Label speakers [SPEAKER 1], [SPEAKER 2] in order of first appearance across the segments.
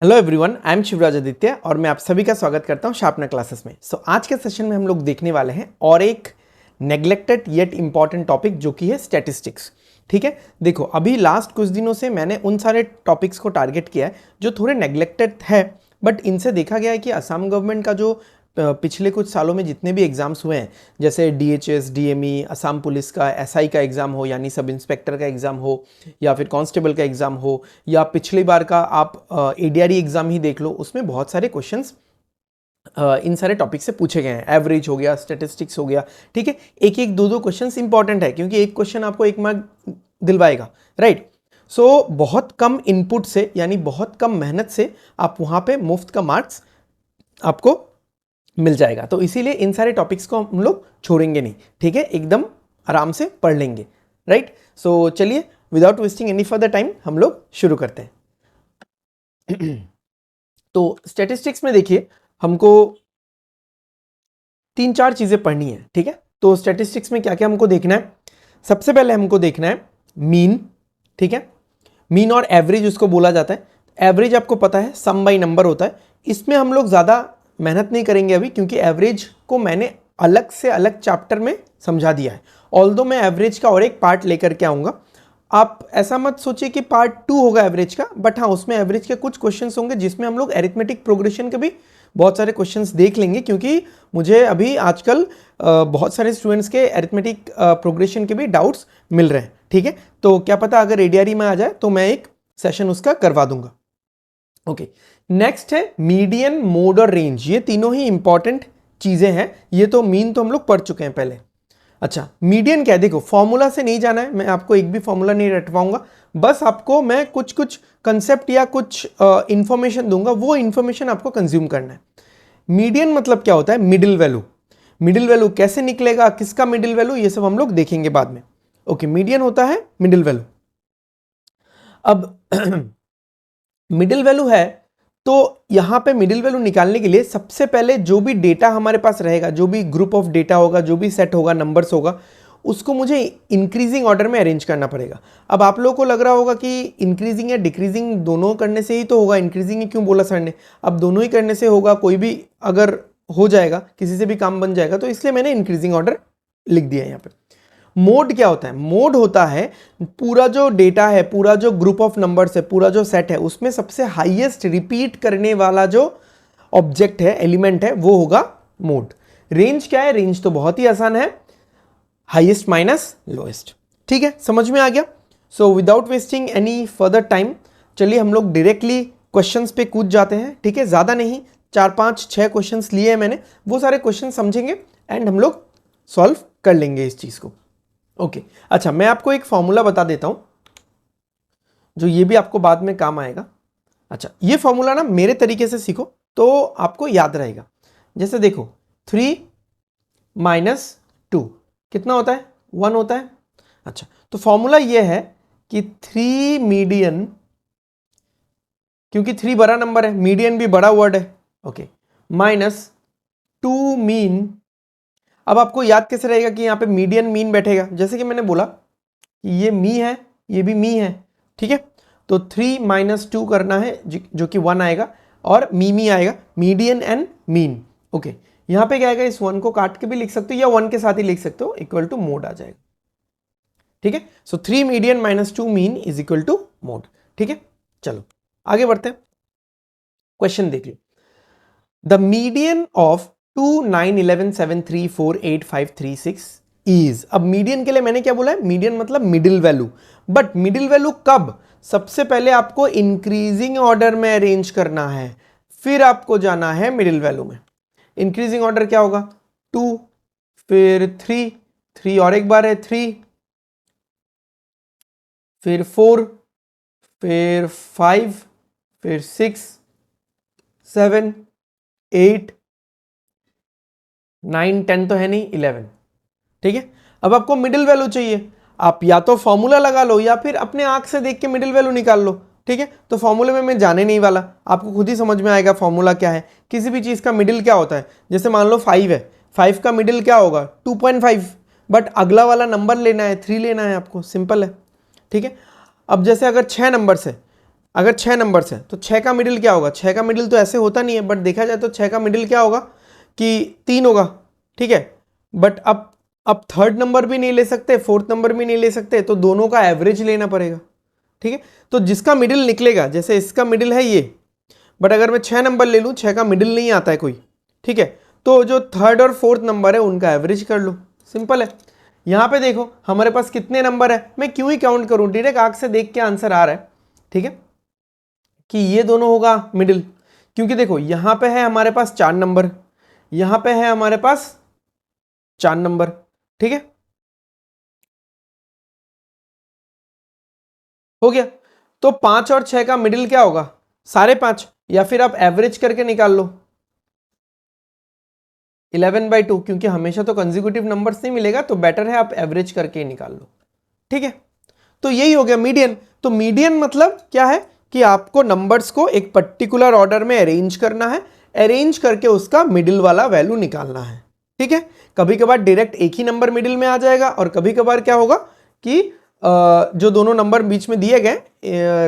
[SPEAKER 1] Hello everyone, I am Shivraj Aditya और मैं आप सभी का स्वागत करता हूं शार्पनर क्लासेस में। आज के सेशन में हम लोग देखने वाले हैं और एक नेग्लेक्टेड येट इंपॉर्टेंट टॉपिक जो कि है स्टैटिस्टिक्स। ठीक है, देखो अभी लास्ट कुछ दिनों से मैंने उन सारे टॉपिक्स को टारगेट किया है जो थोड़े नेग्लेक्टेड है, बट इनसे देखा गया है कि असम गवर्नमेंट का जो पिछले कुछ सालों में जितने भी एग्ज़ाम्स हुए हैं, जैसे DHS, DME, असम पुलिस का SI का एग्ज़ाम हो यानी सब इंस्पेक्टर का एग्ज़ाम हो, या फिर कांस्टेबल का एग्ज़ाम हो, या पिछली बार का आप ADRE एग्ज़ाम ही देख लो, उसमें बहुत सारे क्वेश्चंस इन सारे टॉपिक से पूछे गए हैं। एवरेज हो गया, स्टैटिस्टिक्स हो गया, ठीक है। एक एक दो क्वेश्चंस इंपॉर्टेंट है क्योंकि एक क्वेश्चन आपको एक मार्क दिलवाएगा, राइट। सो बहुत कम इनपुट से यानी बहुत कम मेहनत से आप वहाँ पे मुफ्त का मार्क्स आपको मिल जाएगा। तो इसीलिए इन सारे टॉपिक्स को हम लोग छोड़ेंगे नहीं, ठीक है, एकदम आराम से पढ़ लेंगे, राइट। सो चलिए without wasting any further time हम लोग शुरू करते हैं। तो स्टैटिस्टिक्स में देखिए हमको 3-4 चीजें पढ़नी है, ठीक है। तो स्टैटिस्टिक्स में क्या क्या हमको देखना है? सबसे पहले हमको देखना है मीन, ठीक है। मीन और एवरेज उसको बोला जाता है। एवरेज आपको पता है सम बाई नंबर होता है। इसमें हम लोग ज़्यादा मेहनत नहीं करेंगे अभी, क्योंकि एवरेज को मैंने अलग से अलग चैप्टर में समझा दिया है। ऑल्दो मैं एवरेज का और एक पार्ट लेकर के आऊँगा। आप ऐसा मत सोचिए कि पार्ट 2 होगा एवरेज का, बट हाँ उसमें एवरेज के कुछ क्वेश्चंस होंगे जिसमें हम लोग अरिथमेटिक प्रोग्रेशन के भी बहुत सारे क्वेश्चंस देख लेंगे, क्योंकि मुझे अभी आजकल बहुत सारे स्टूडेंट्स के अरिथमेटिक प्रोग्रेशन के भी डाउट्स मिल रहे हैं, ठीक है। तो क्या पता अगर ADRE में आ जाए तो मैं एक सेशन उसका करवा दूंगा। ओके, नेक्स्ट है मीडियन, मोड और रेंज। ये तीनों ही इंपॉर्टेंट चीजें हैं। ये तो मीन तो हम लोग पढ़ चुके हैं पहले। अच्छा, मीडियन क्या है? देखो फॉर्मूला से नहीं जाना है, मैं आपको एक भी फॉर्मूला नहीं रटवाऊंगा, बस आपको मैं कुछ कुछ कंसेप्ट या कुछ इंफॉर्मेशन दूंगा, वो इंफॉर्मेशन आपको कंज्यूम करना है। मीडियन मतलब क्या होता है? Middle value. मिडिल वैल्यू कैसे निकलेगा, किसका मिडिल वैल्यू, ये सब हम लोग देखेंगे बाद में। ओके, मीडियन होता है मिडिल वैल्यू। अब मिडिल वैल्यू है तो यहां पे मिडिल वैल्यू निकालने के लिए सबसे पहले जो भी डेटा हमारे पास रहेगा, जो भी ग्रुप ऑफ डेटा होगा, जो भी सेट होगा, नंबर्स होगा, उसको मुझे इंक्रीजिंग ऑर्डर में अरेंज करना पड़ेगा। अब आप लोगों को लग रहा होगा कि इंक्रीजिंग या डिक्रीजिंग दोनों करने से ही तो होगा, इंक्रीजिंग ही क्यों बोला सर ने? अब दोनों ही करने से होगा, कोई भी अगर हो जाएगा, किसी से भी काम बन जाएगा, तो इसलिए मैंने इंक्रीजिंग ऑर्डर लिख दिया है यहाँ पे। मोड क्या होता है? मोड होता है पूरा जो डेटा है, पूरा जो ग्रुप ऑफ नंबर्स है, पूरा जो सेट है, उसमें सबसे हाईएस्ट रिपीट करने वाला जो ऑब्जेक्ट है, एलिमेंट है, वो होगा मोड। रेंज क्या है? रेंज तो बहुत ही आसान है, हाईएस्ट माइनस लोएस्ट। ठीक है, समझ में आ गया। So without wasting any further time चलिए हम लोग डायरेक्टली क्वेश्चंस पे कूद जाते हैं, ठीक है। ज्यादा नहीं, 4-5-6 क्वेश्चंस लिए हैं मैंने, वो सारे क्वेश्चन समझेंगे एंड हम लोग सॉल्व कर लेंगे इस चीज को। ओके, अच्छा मैं आपको एक फॉर्मूला बता देता हूं जो ये भी आपको बाद में काम आएगा। अच्छा, ये फॉर्मूला ना मेरे तरीके से सीखो तो आपको याद रहेगा। जैसे देखो 3 - 2 कितना होता है? 1 होता है। अच्छा, तो फॉर्मूला ये है कि 3 मीडियन, क्योंकि 3 बड़ा नंबर है, मीडियन भी बड़ा वर्ड है, ओके, -2 मीन। अब आपको याद कैसे रहेगा कि यहाँ पे मीडियन मीन बैठेगा? जैसे कि मैंने बोला कि ये मी है, ये भी मी है, ठीक है। तो 3 - 2 करना है जो कि 1 आएगा, और मी आएगा, मीडियन एंड मीन। ओके, यहाँ पे क्या आएगा? इस 1 को काट के भी लिख सकते हो या 1 के साथ ही लिख सकते हो, इक्वल टू मोड आ जाएगा, ठीक है। So 3 median -2 mean is equal to mode, ठीक है। चलो आगे बढ़ते हैं, क्वेश्चन देख लो। The median of 2, 9, 11, 7, 3, 4, 8, 5, 3, 6 is. अब मीडियन के लिए मैंने क्या बोला है? मीडियन मतलब middle value, but middle value कब? सबसे पहले आपको इंक्रीजिंग ऑर्डर में अरेंज करना है, फिर आपको जाना है मिडिल वैल्यू में। इंक्रीजिंग ऑर्डर क्या होगा? 2, फिर 3 और एक बार है 3, फिर 4, फिर 5, फिर 6, 7, 8, 9, 10 तो है नहीं, 11, ठीक है। अब आपको मिडिल वैल्यू चाहिए, आप या तो फॉर्मूला लगा लो या फिर अपने आंख से देख के मिडिल वैल्यू निकाल लो, ठीक है। तो फॉर्मूले में मैं जाने नहीं वाला, आपको खुद ही समझ में आएगा फॉर्मूला क्या है। किसी भी चीज का मिडिल क्या होता है? जैसे मान लो 5 है, 5 का मिडिल क्या होगा? 2.5, बट अगला वाला नंबर लेना है, 3 लेना है आपको, सिंपल है, ठीक है। अब जैसे अगर 6 नंबर है, अगर 6 नंबर्स है तो 6 का मिडिल क्या होगा? 6 का मिडिल तो ऐसे होता नहीं है, बट देखा जाए तो 6 का मिडिल क्या होगा कि 3 होगा, ठीक है। बट अब थर्ड नंबर भी नहीं ले सकते, फोर्थ नंबर भी नहीं ले सकते, तो दोनों का एवरेज लेना पड़ेगा, ठीक है। तो जिसका मिडिल निकलेगा, जैसे इसका मिडिल है ये, बट अगर मैं 6 नंबर ले लूँ, 6 का मिडिल नहीं आता है कोई, ठीक है, तो जो थर्ड और फोर्थ नंबर है उनका एवरेज कर लो, सिंपल है। यहाँ पे देखो हमारे पास कितने नंबर है, मैं क्यों ही काउंट करूँ, डायरेक्ट आंख से देख के आंसर आ रहा है, ठीक है, कि ये दोनों होगा मिडिल। क्योंकि देखो यहां पे है हमारे पास 4 नंबर, यहां पे है हमारे पास 4 नंबर, ठीक है, हो गया। तो 5 और 6 का मिडिल क्या होगा? 5.5, या फिर आप एवरेज करके निकाल लो 11/2, क्योंकि हमेशा तो कंसेक्यूटिव नंबर्स नहीं मिलेगा, तो बेटर है आप एवरेज करके ही निकाल लो, ठीक है। तो यही हो गया मीडियन। तो मीडियन मतलब क्या है कि आपको नंबर्स को एक पर्टिकुलर ऑर्डर में अरेंज करना है, अरेंज करके उसका मिडिल वाला वैल्यू निकालना है, ठीक है। कभी कभार डायरेक्ट एक ही नंबर मिडिल में आ जाएगा, और कभी कभार क्या होगा कि जो दोनों नंबर बीच में दिए गए,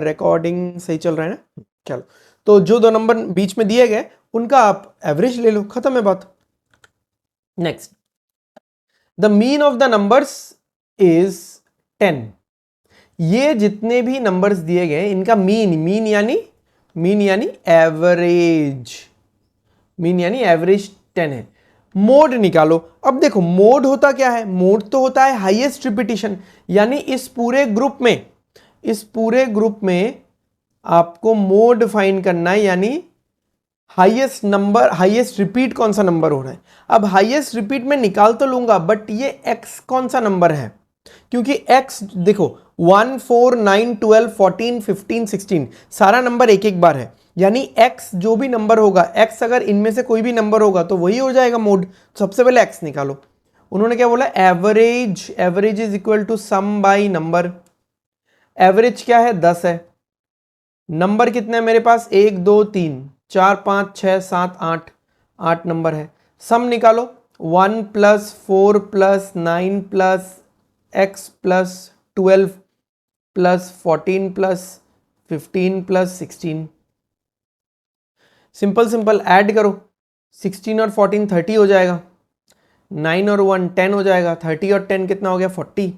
[SPEAKER 1] रिकॉर्डिंग सही चल रहा है ना, चलो, तो जो दो नंबर बीच में दिए गए उनका आप एवरेज ले लो, खत्म है बात। Next, the mean of the numbers is 10। ये जितने भी नंबर्स दिए गए इनका मीन यानी एवरेज, मीन यानी एवरेज 10 है। मोड निकालो। अब देखो मोड होता क्या है? मोड तो होता है हाईएस्ट रिपीटिशन, यानी इस पूरे ग्रुप में आपको मोड फाइंड करना है, यानी हाईएस्ट नंबर, हाईएस्ट रिपीट कौन सा नंबर हो रहा है। अब हाईएस्ट रिपीट में निकाल तो लूंगा, बट ये एक्स कौन सा नंबर है, क्योंकि x देखो 1 4 9 12 14 15 16 सारा नंबर एक एक बार है, यानी x जो भी नंबर होगा, x अगर इनमें से कोई भी नंबर होगा तो वही हो जाएगा मोड। सबसे पहले x निकालो। उन्होंने क्या बोला? Average, average is equal to sum by number. Average क्या है? 10 है। नंबर कितने हैं मेरे पास? 1 2 3 4 5 6 7 8, 8 नंबर है। सम निकालो। 1 plus 4 plus 9 plus x plus 12 plus 14 plus 15 plus 16, simple add करो। 16 और 14 30 हो जाएगा, 9 और 1 10 हो जाएगा, 30 और 10 कितना हो गया? 40,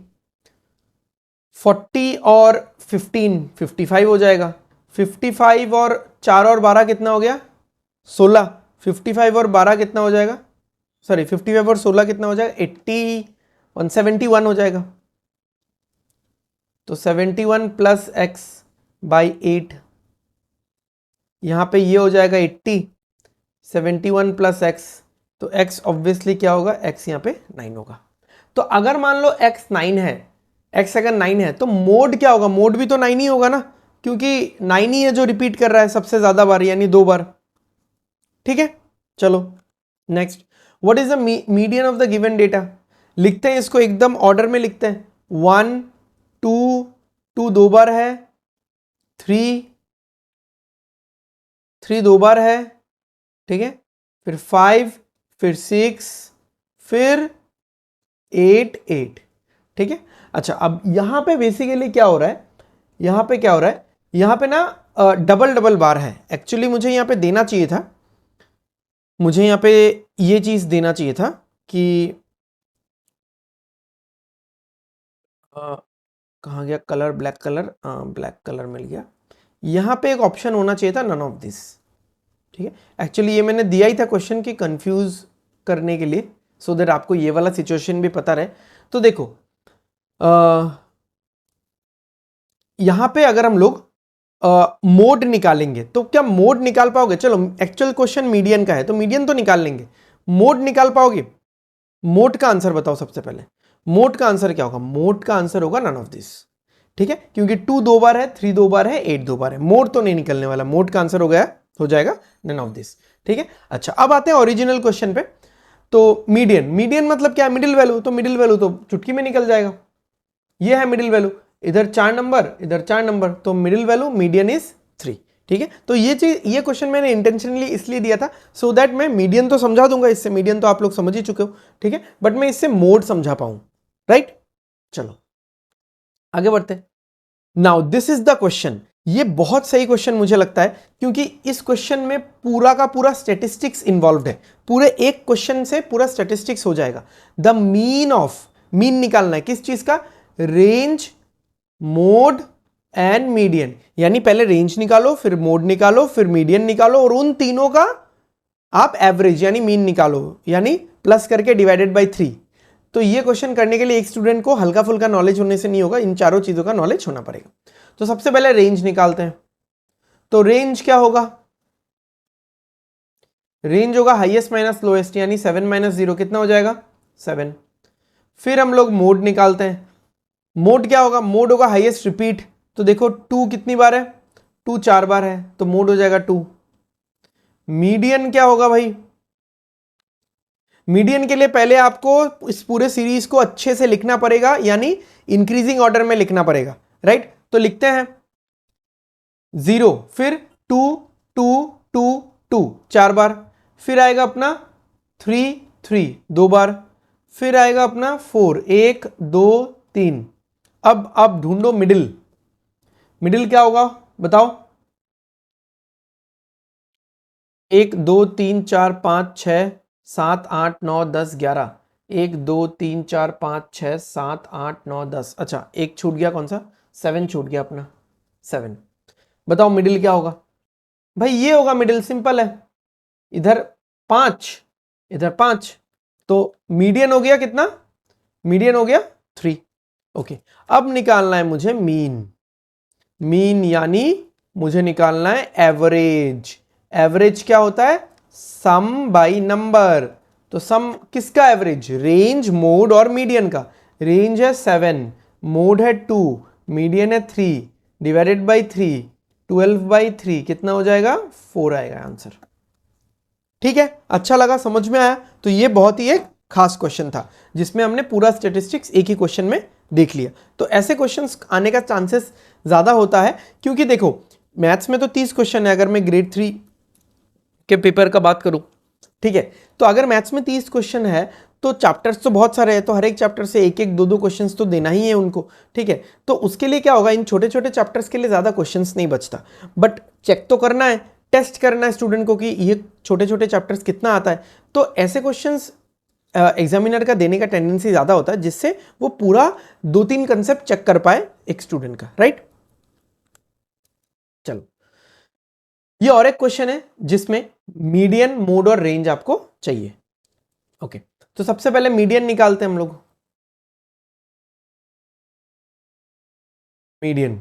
[SPEAKER 1] 40 और 15 55 हो जाएगा, 55 और 4 और 12 कितना हो गया? 16, 55 और 12 कितना हो जाएगा? सॉरी 55 और 16 कितना हो जाएगा? 80 171 हो जाएगा। तो 71 प्लस एक्स बाई 8, यहां पे ये हो जाएगा 80, 71 प्लस एक्स, तो x ऑब्वियसली क्या होगा? x यहाँ पे 9 होगा। तो अगर मान लो x 9 है, x अगर 9 है तो मोड क्या होगा? मोड भी तो 9 ही होगा ना, क्योंकि 9 ही है जो रिपीट कर रहा है सबसे ज्यादा बार, यानी 2 बार, ठीक है। चलो next, what is the median of the given data? लिखते हैं इसको एकदम ऑर्डर में लिखते हैं। 1 2 2 2 बार है, 3 3 2 बार है, ठीक है, फिर 5, फिर 6, फिर 8 8, ठीक है। अच्छा, अब यहां पे बेसिकली क्या हो रहा है? यहां पे क्या हो रहा है? यहां पे ना डबल डबल बार है। एक्चुअली मुझे यहां पे देना चाहिए था, मुझे यहां पे ये चीज देना चाहिए था कि कहाँ गया colour? Black colour, black colour मिल गया। यहां पे एक ऑप्शन होना चाहिए था नन ऑफ दिस, ठीक है। एक्चुअली ये मैंने दिया ही था क्वेश्चन की कंफ्यूज करने के लिए, सो दैट आपको ये वाला सिचुएशन भी पता रहे। तो देखो यहां पे अगर हम लोग मोड निकालेंगे तो क्या मोड निकाल पाओगे? चलो एक्चुअल क्वेश्चन मीडियन का है तो मीडियन तो निकाल लेंगे, मोड निकाल पाओगे? मोड का आंसर बताओ सबसे पहले। मोड का आंसर क्या होगा? मोड का आंसर होगा नन ऑफ दिस, ठीक है, क्योंकि 2 2 बार है, 3 2 बार है, 8 2 बार है, मोड तो नहीं निकलने वाला। मोड का आंसर हो जाएगा नन ऑफ दिस, ठीक है। अच्छा, अब आते हैं ओरिजिनल क्वेश्चन पे। तो मीडियन मतलब क्या है? Middle value. तो मिडिल वैल्यू तो चुटकी में निकल जाएगा, ये है मिडिल वैल्यू, इधर 4 नंबर, इधर 4 नंबर, तो मिडिल वैल्यू मीडियन इज 3, ठीक है। तो ये चीज, ये क्वेश्चन मैंने इंटेंशनली इसलिए दिया था सो दैट मैं मीडियन तो समझा दूंगा इससे, मीडियन तो आप लोग समझ ही चुके हो, ठीक है, बट मैं इससे मोड समझा पाऊं, राइट। चलो आगे बढ़ते। Now this is the question, ये बहुत सही क्वेश्चन मुझे लगता है, क्योंकि इस क्वेश्चन में पूरा का पूरा स्टैटिस्टिक्स इन्वॉल्व्ड है। पूरे एक क्वेश्चन से पूरा स्टैटिस्टिक्स हो जाएगा। द मीन निकालना है किस चीज का? Range, mode and median. यानी पहले रेंज निकालो, फिर मोड निकालो, फिर मीडियन निकालो, और उन तीनों का आप एवरेज यानी मीन निकालो, यानी प्लस करके डिवाइडेड बाय 3। तो ये क्वेश्चन करने के लिए एक स्टूडेंट को हल्का फुल्का नॉलेज होने से नहीं होगा, इन चारों चीजों का नॉलेज होना पड़ेगा। तो सबसे पहले रेंज निकालते हैं। तो रेंज क्या होगा? रेंज होगा हाईएस्ट माइनस लोएस्ट, यानी 7 माइनस 0 कितना हो जाएगा? 7। फिर हम लोग मोड निकालते हैं। मोड क्या होगा? मोड होगा हाईएस्ट रिपीट। तो देखो 2 कितनी बार है? 2 4 बार है, तो मोड हो जाएगा 2। मीडियन क्या होगा भाई? मीडियन के लिए पहले आपको इस पूरे सीरीज को अच्छे से लिखना पड़ेगा, यानी इंक्रीजिंग ऑर्डर में लिखना पड़ेगा, राइट? तो लिखते हैं 0, फिर 2 2 2 2 4 बार, फिर आएगा अपना 3 3 2 बार, फिर आएगा अपना 4 1 2 3। अब ढूंढो मिडिल। मिडिल क्या होगा बताओ? 1 2 3 4 5 6 7 8 9 10 11। 1 2 3 4 5 6 7 8 9 10। अच्छा, एक छूट गया, कौन सा? 7 छूट गया अपना, 7। बताओ मिडिल क्या होगा? भाई ये होगा मिडिल, सिंपल है। इधर 5, इधर 5, तो मीडियन हो गया कितना? मीडियन हो गया 3। ओके, अब निकालना है मुझे मीन। मीन यानी मुझे निकालना है एवरेज। एवरेज क्या होता है? सम बाई नंबर। तो सम किसका एवरेज? रेंज, मोड और मीडियन का। रेंज है 7, मोड है 2, मीडियन है 3, डिवाइडेड बाई 3, 12/3 कितना हो जाएगा? 4 आएगा आंसर। ठीक है, अच्छा लगा, समझ में आया? तो ये बहुत ही एक खास क्वेश्चन था जिसमें हमने पूरा स्टैटिस्टिक्स एक ही क्वेश्चन में देख लिया। तो ऐसे क्वेश्चंस आने का चांसेस ज्यादा होता है, क्योंकि देखो मैथ्स में तो 30 क्वेश्चन है, अगर मैं ग्रेड 3 के पेपर का बात करूं, ठीक है, तो अगर मैथ्स में 30 क्वेश्चन है तो चैप्टर्स तो बहुत सारे हैं, तो हर एक चैप्टर से एक एक दो दो क्वेश्चंस तो देना ही है उनको, ठीक है। तो उसके लिए क्या होगा, इन छोटे छोटे चैप्टर्स के लिए ज्यादा क्वेश्चंस नहीं बचता, बट चेक तो करना है, टेस्ट करना है स्टूडेंट को कि ये छोटे छोटे चैप्टर्स कितना आता है। तो ऐसे क्वेश्चंस एग्जामिनर का देने का टेंडेंसी ज्यादा होता है, जिससे वो पूरा 2-3 कंसेप्ट चेक कर पाए एक स्टूडेंट का, राइट। चलो, ये और एक क्वेश्चन है जिसमें मीडियन, मोड और रेंज आपको चाहिए। ओके, तो सबसे पहले मीडियन निकालते हैं हम लोग। मीडियन,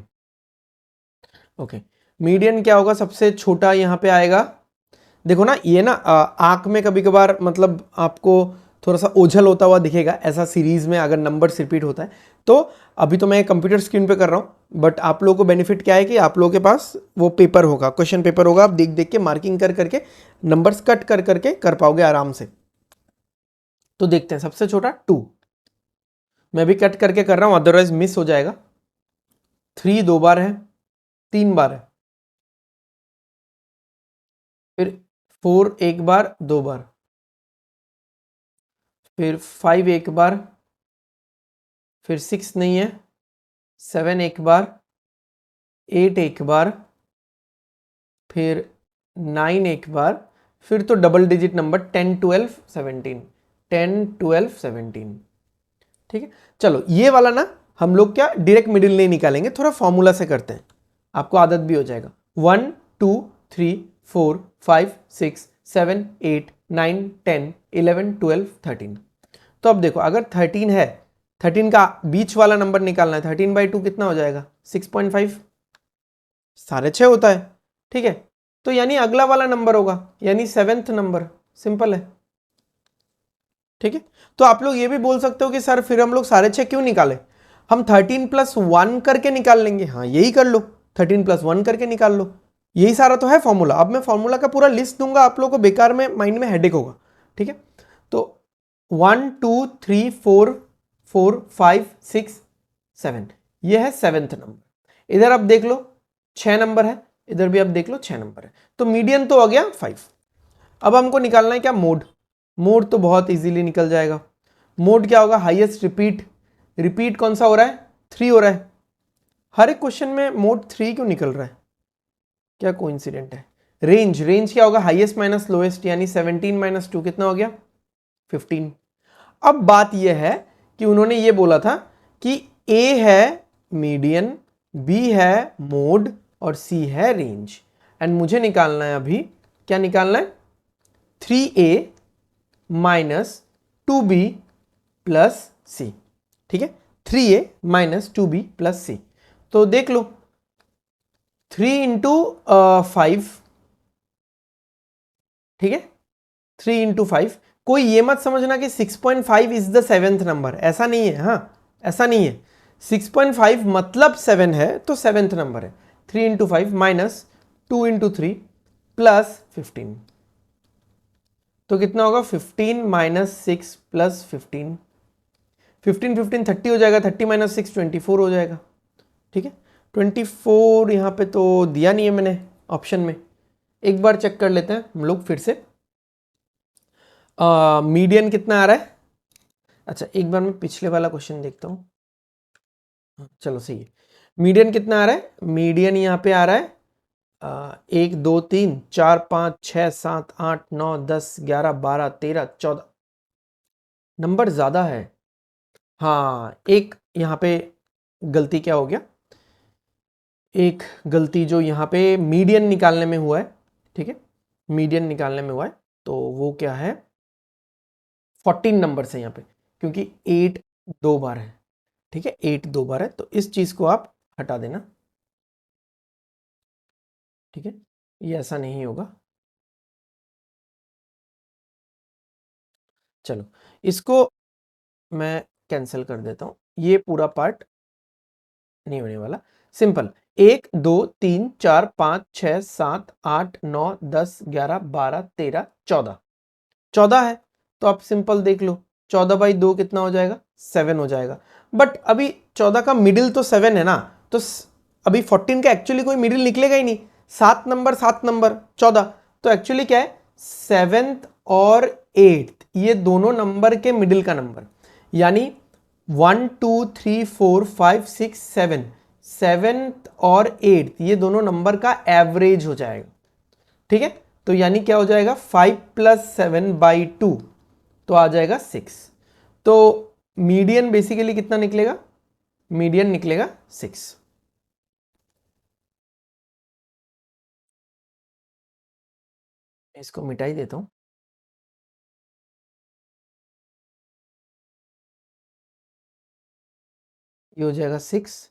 [SPEAKER 1] ओके, मीडियन क्या होगा? सबसे छोटा यहां पे आएगा। देखो ना, ये ना आंख में कभी कभार मतलब आपको थोड़ा सा ओझल होता हुआ दिखेगा, ऐसा सीरीज में अगर नंबर्स रिपीट होता है तो। अभी तो मैं कंप्यूटर स्क्रीन पे कर रहा हूं, बट आप लोगों को बेनिफिट क्या है कि आप लोगों के पास वो पेपर होगा, क्वेश्चन पेपर होगा, आप देख देख के मार्किंग कर करके नंबर्स कट कर करके कर पाओगे आराम से। तो देखते हैं, सबसे छोटा 2, मैं भी कट करके कर रहा हूं, अदरवाइज मिस हो जाएगा। 3 2 बार है, 3 बार है, फिर 4 1 बार, 2 बार, फिर 5 1 बार, फिर 6 नहीं है, 7 1 बार, 8 1 बार, फिर 9 1 बार, फिर तो डबल डिजिट नंबर 10 12 17, 10 12 17। ठीक है, चलो ये वाला ना हम लोग क्या डायरेक्ट मिडिल नहीं निकालेंगे, थोड़ा फॉर्मूला से करते हैं, आपको आदत भी हो जाएगा। 1 2 3 4 5 6 7 8 9 10 11 12 13। तो अब देखो, अगर 13 है, 13 का बीच वाला नंबर निकालना है, 13/2 कितना हो जाएगा? 6.5, 6.5 होता है, ठीक है। तो यानी अगला वाला नंबर होगा, यानी 7th नंबर, सिंपल है, ठीक है। तो आप लोग ये भी बोल सकते हो कि सर फिर हम लोग 6.5 क्यों निकाले, हम 13 + 1 करके निकाल लेंगे। हाँ, यही कर लो, 13 + 1 करके निकाल लो, यही सारा तो है फॉर्मूला। अब मैं फॉर्मूला का पूरा लिस्ट दूंगा, आप लोगों को बेकार में माइंड में हेडेक होगा, ठीक है। तो 1 2 3 4 4 5 6 7, ये है 7th नंबर। इधर आप देख लो 6 नंबर है, इधर भी आप देख लो 6 नंबर है, तो मीडियन तो हो गया 5। अब हमको निकालना है क्या? मोड। मोड तो बहुत इजीली निकल जाएगा। मोड क्या होगा? Highest repeat. रिपीट कौन सा हो रहा है? 3 हो रहा है, हर एक क्वेश्चन में मोड 3 क्यों निकल रहा है, क्या कोइंसिडेंट है। रेंज, रेंज क्या होगा, हाईएस्ट माइनस लोएस्ट, यानी 17 माइनस 2 कितना हो गया 15। अब बात यह है कि उन्होंने ये बोला था कि A है मीडियन, B है मोड और C है रेंज। एंड मुझे निकालना है अभी, क्या निकालना है, 3A minus 2B plus C, ठीक है, 3A minus 2B plus C। तो देख लो 3 इंटू 5, ठीक है, 3 इंटू 5। कोई ये मत समझना कि 6.5 इज द 7th नंबर, ऐसा नहीं है, हाँ ऐसा नहीं है। 6.5 मतलब 7 है तो 7th नंबर है। 3 इंटू 5 माइनस 2 इंटू 3 प्लस 15, तो कितना होगा 15 माइनस 6 प्लस 15, 15 15 30 हो जाएगा, 30 माइनस 6 24 हो जाएगा, ठीक है। 24 यहाँ पे तो दिया नहीं है मैंने ऑप्शन में, एक बार चेक कर लेते हैं हम लोग फिर से। मीडियन कितना आ रहा है, अच्छा एक बार मैं पिछले वाला क्वेश्चन देखता हूँ, चलो सही है। मीडियन कितना आ रहा है, मीडियन यहाँ पे आ रहा है 1 2 3 4 5 6 7 8 9 10 11 12 13 14, नंबर ज़्यादा है। हाँ एक यहाँ पे गलती क्या हो गया, एक गलती जो यहाँ पे मीडियन निकालने में हुआ है, ठीक है, मीडियन निकालने में हुआ है, तो वो क्या है 14 नंबर से यहाँ पे, क्योंकि 8 दो बार है, ठीक है, 8 दो बार है, तो इस चीज को आप हटा देना, ठीक है, ये ऐसा नहीं होगा। चलो इसको मैं कैंसिल कर देता हूं, ये पूरा पार्ट नहीं होने वाला। सिंपल 1 2 3 4 5 6 7 8 9 10 11 12 13 14, 14 है, तो आप सिंपल देख लो 14 बाई 2 कितना हो जाएगा 7 हो जाएगा। बट अभी 14 का मिडिल तो 7 है ना, तो अभी 14 का एक्चुअली कोई मिडिल निकलेगा ही नहीं, 7 नंबर 7 नंबर 14, तो एक्चुअली क्या है 7th और 8th ये दोनों नंबर के मिडिल का नंबर, यानी 1 2 3 4 5 6 7, 7th और 8th ये दोनों नंबर का एवरेज हो जाएगा, ठीक है। तो यानी क्या हो जाएगा 5 प्लस 7 बाई 2, तो आ जाएगा 6। तो मीडियन बेसिकली कितना निकलेगा, मीडियन निकलेगा 6। इसको मिटा ही देता हूं, ये हो जाएगा 6,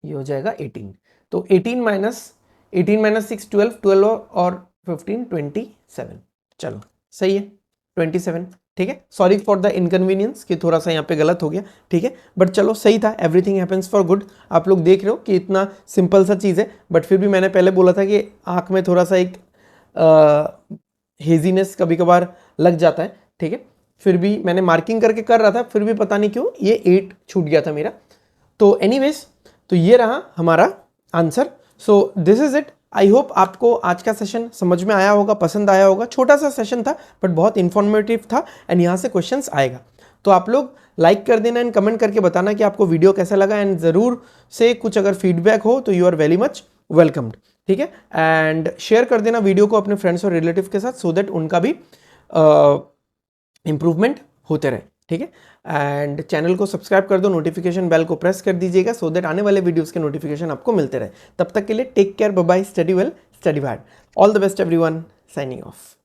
[SPEAKER 1] ये हो जाएगा 18, तो 18 माइनस 6 12, 12 और 15 27, चलो सही है 27, ठीक है। सॉरी फॉर द इनकन्वीनियंस कि थोड़ा सा यहाँ पे गलत हो गया, ठीक है, बट चलो सही था, एवरीथिंग हैपेंस फॉर गुड। आप लोग देख रहे हो कि इतना सिंपल सा चीज़ है, बट फिर भी मैंने पहले बोला था कि आँख में थोड़ा सा एक हेजीनेस कभी कभार लग जाता है, ठीक है, फिर भी मैंने मार्किंग करके कर रहा था, फिर भी पता नहीं क्यों ये 8 छूट गया था मेरा। तो एनीवेज, तो ये रहा हमारा answer. So this is it. I hope आपको आज का सेशन समझ में आया होगा, पसंद आया होगा। छोटा सा सेशन था बट बहुत इंफॉर्मेटिव था, एंड यहाँ से क्वेश्चंस आएगा। तो आप लोग लाइक कर देना एंड कमेंट करके बताना कि आपको वीडियो कैसा लगा, एंड ज़रूर से कुछ अगर फीडबैक हो तो you are very much welcomed, ठीक है। एंड शेयर कर देना वीडियो को अपने फ्रेंड्स और रिलेटिव के साथ, सो दैट उनका भी इम्प्रूवमेंट होते रहे, ठीक है। एंड चैनल को सब्सक्राइब कर दो, नोटिफिकेशन बेल को प्रेस कर दीजिएगा, सो दैट आने वाले वीडियोस के नोटिफिकेशन आपको मिलते रहे। तब तक के लिए take care, bye bye, study well, study hard, all the best everyone, signing of.